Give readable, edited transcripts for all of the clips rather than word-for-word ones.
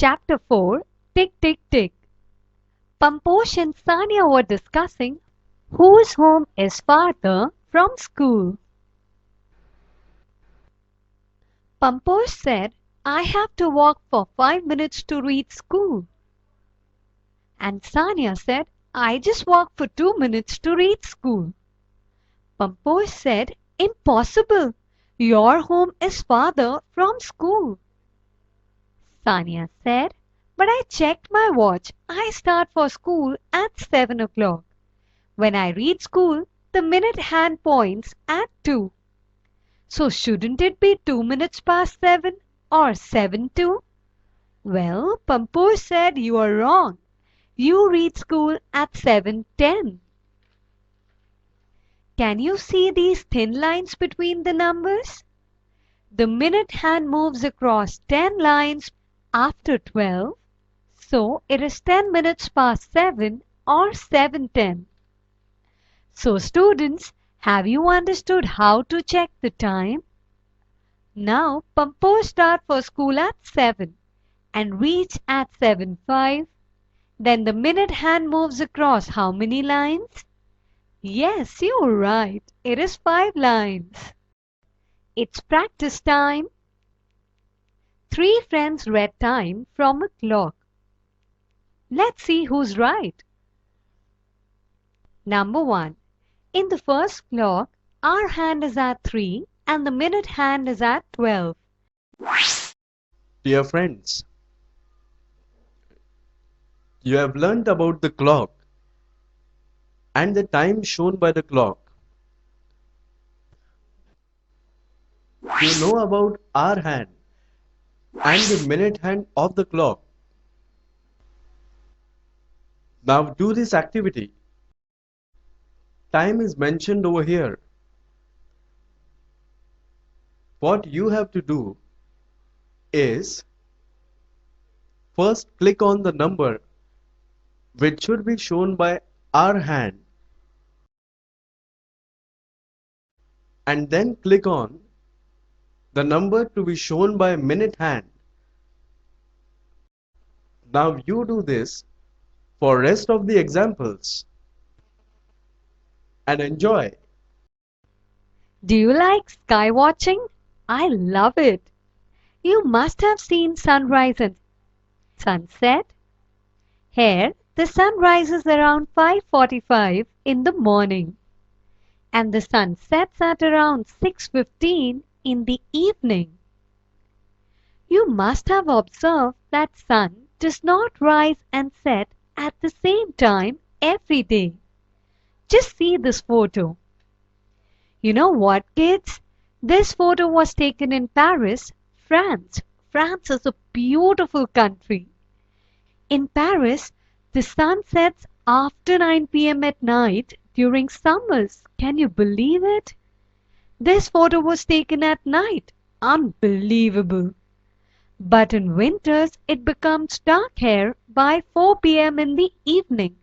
Chapter 4 Tick Tick Tick. Pamposh and Sania were discussing whose home is farther from school. Pamposh said, I have to walk for 5 minutes to reach school. And Sania said, I just walk for 2 minutes to reach school. Pamposh said, Impossible! Your home is farther from school. Sania said, But I checked my watch. I start for school at 7 o'clock. When I reach school, the minute hand points at 2. So shouldn't it be 2 minutes past 7 or 7 to? Well, Pamposh said you are wrong. You reach school at 7:10. Can you see these thin lines between the numbers? The minute hand moves across 10 lines after 12, so it is 10 minutes past 7 or 7:10. So students, have you understood how to check the time? Now Pamposh start for school at 7 and reach at 7:05. Then the minute hand moves across how many lines? Yes, you're right. It is 5 lines. It's practice time. 3 friends read time from a clock. Let's see who's right. Number 1. In the first clock, our hand is at 3 and the minute hand is at 12. Dear friends, you have learnt about the clock and the time shown by the clock. You know about hour hand and the minute hand of the clock. Now do this activity. Time is mentioned over here. What you have to do is first click on the number which should be shown by hour hand and then click on the number to be shown by minute hand. Now you do this for rest of the examples and enjoy. Do you like sky watching? I love it. You must have seen sunrise and sunset. Here, the sun rises around 5:45 in the morning and the sun sets at around 6:15 in the evening. You must have observed that sun does not rise and set at the same time every day. Just see this photo. You know what, kids? This photo was taken in Paris, France. France is a beautiful country. In Paris, the sun sets after 9 p.m. at night during summers. Can you believe it? This photo was taken at night. Unbelievable. But in winters, it becomes dark here by 4 p.m. in the evening.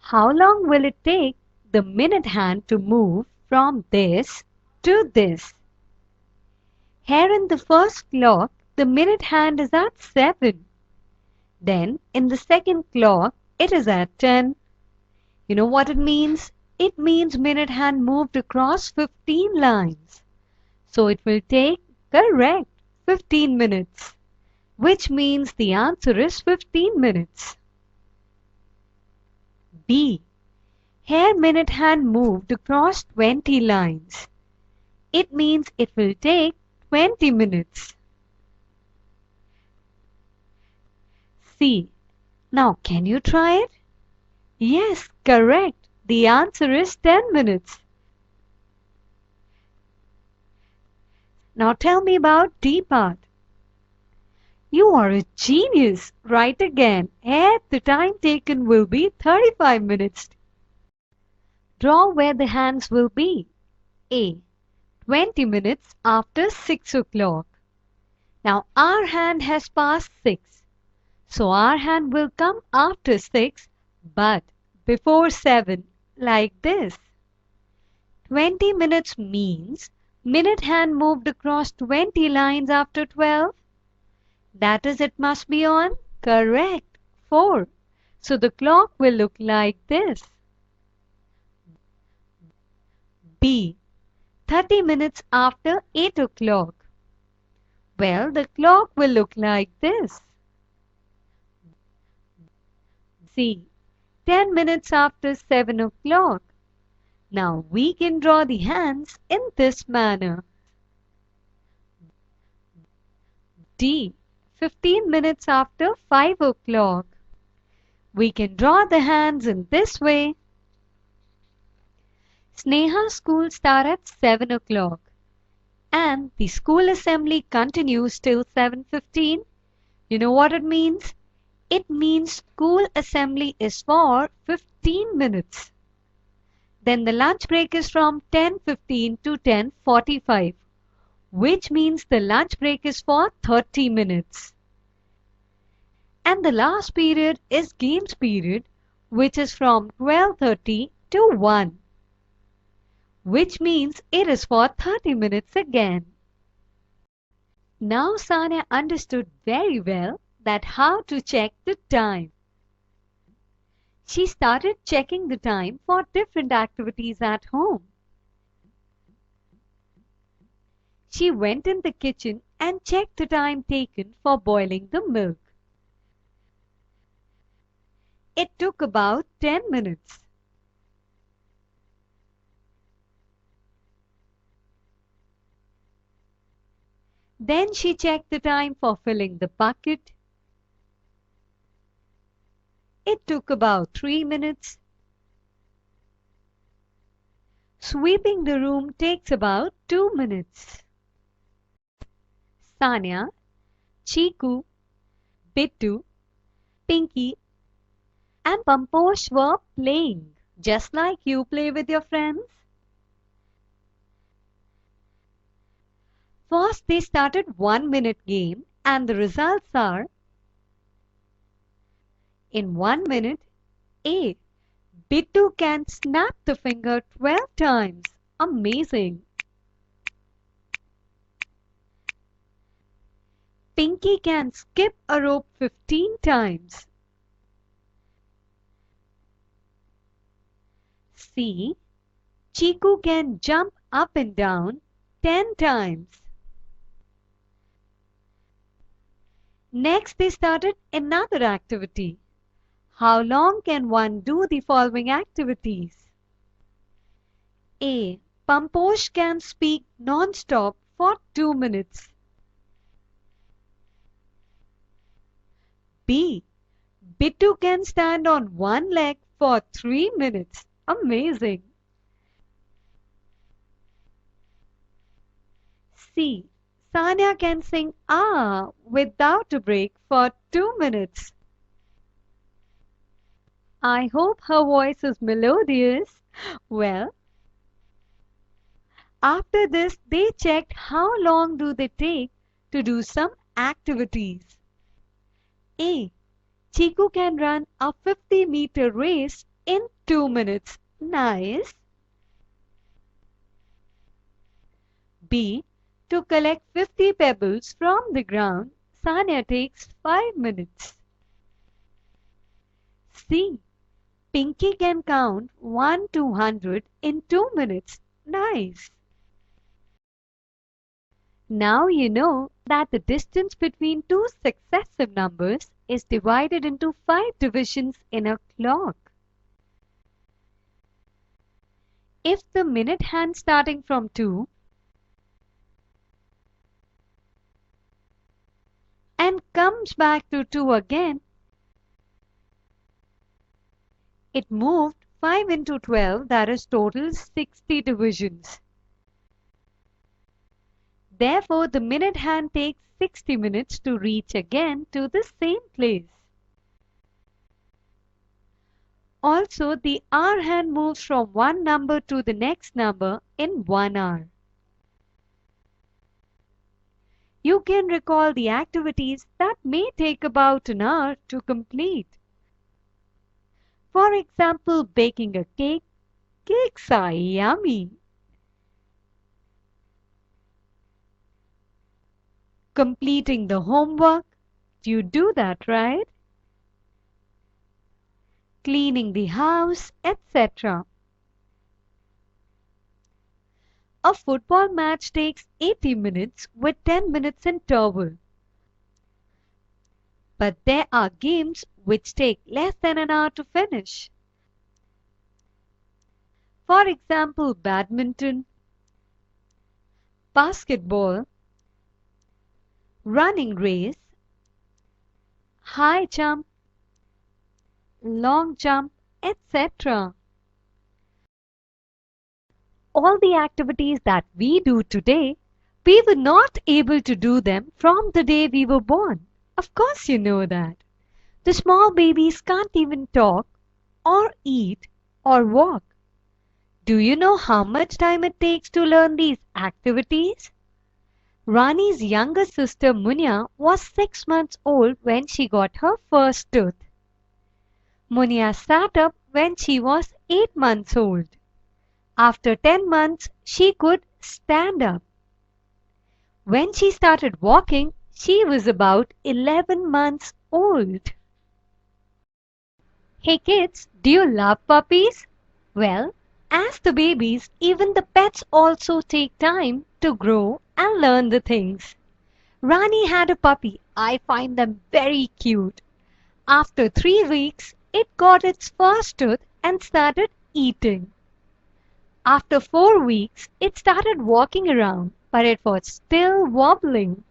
How long will it take the minute hand to move from this to this? Here in the first clock, the minute hand is at 7. Then in the second clock, it is at 10. You know what it means? It means minute hand moved across 15 lines. So it will take, correct, 15 minutes. Which means the answer is 15 minutes. B. Here minute hand moved across 20 lines. It means it will take 20 minutes. C. Now can you try it? Yes, correct. The answer is 10 minutes. Now tell me about D part. You are a genius. Right again. Here the time taken will be 35 minutes. Draw where the hands will be. A. 20 minutes after 6 o'clock. Now our hand has passed 6. So our hand will come after 6 but before 7 like this. 20 minutes means minute hand moved across 20 lines after 12. That is, it must be on? Correct. 4. So the clock will look like this. B. 30 minutes after 8 o'clock. Well, the clock will look like this. C. 10 minutes after 7 o'clock. Now we can draw the hands in this manner. D. 15 minutes after 5 o'clock. We can draw the hands in this way. Sneha's school starts at 7 o'clock and the school assembly continues till 7:15. You know what it means? It means school assembly is for 15 minutes. Then the lunch break is from 10:15 to 10:45, which means the lunch break is for 30 minutes. And the last period is games period, which is from 12:30 to 1, which means it is for 30 minutes again. Now Sanya understood very well that how to check the time. She started checking the time for different activities at home. She went in the kitchen and checked the time taken for boiling the milk. It took about 10 minutes. Then she checked the time for filling the bucket. It took about 3 minutes. Sweeping the room takes about 2 minutes. Sanya, Chiku, Bittu, Pinky and Pamposh were playing, just like you play with your friends. First they started 1-minute game and the results are: in 1 minute, A. Bittu can snap the finger 12 times. Amazing! Pinky can skip a rope 15 times. C. Chiku can jump up and down 10 times. Next they started another activity. How long can one do the following activities? A. Pamposh can speak non-stop for 2 minutes. B. Bittu can stand on one leg for 3 minutes. Amazing! C. Sanya can sing Ah without a break for 2 minutes. I hope her voice is melodious. Well, after this they checked how long do they take to do some activities. A. Chiku can run a 50-meter race in 2 minutes. Nice. B. To collect 50 pebbles from the ground, Sanya takes 5 minutes. C. Pinky can count 1 to 100 in 2 minutes. Nice. Now you know that the distance between two successive numbers is divided into 5 divisions in a clock. If the minute hand starting from 2 and comes back to 2 again, it moved 5 into 12, that is total 60 divisions. Therefore, the minute hand takes 60 minutes to reach again to the same place. Also, the hour hand moves from one number to the next number in 1 hour. You can recall the activities that may take about an hour to complete. For example, baking a cake. Cakes are yummy. Completing the homework. You do that, right? Cleaning the house, etc. A football match takes 80 minutes with 10 minutes interval. But there are games which take less than an hour to finish. For example, badminton, basketball, running race, high jump, long jump, etc. All the activities that we do today, we were not able to do them from the day we were born. Of course, you know that. The small babies can't even talk, or eat, or walk. Do you know how much time it takes to learn these activities? Rani's younger sister Munya was 6 months old when she got her first tooth. Munya sat up when she was 8 months old. After 10 months, she could stand up. When she started walking, she was about 11 months old. Hey kids, do you love puppies? Well, as the babies, even the pets also take time to grow and learn the things. Rani had a puppy. I find them very cute. After 3 weeks, it got its first tooth and started eating. After 4 weeks, it started walking around, but it was still wobbling.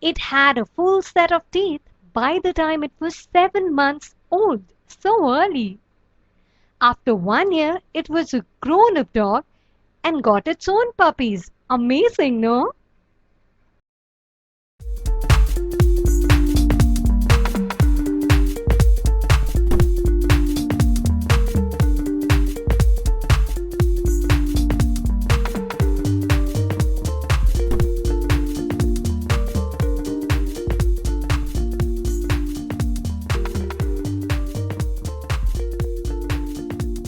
It had a full set of teeth by the time it was 7 months old, so early. After 1 year, it was a grown-up dog and got its own puppies. Amazing, no?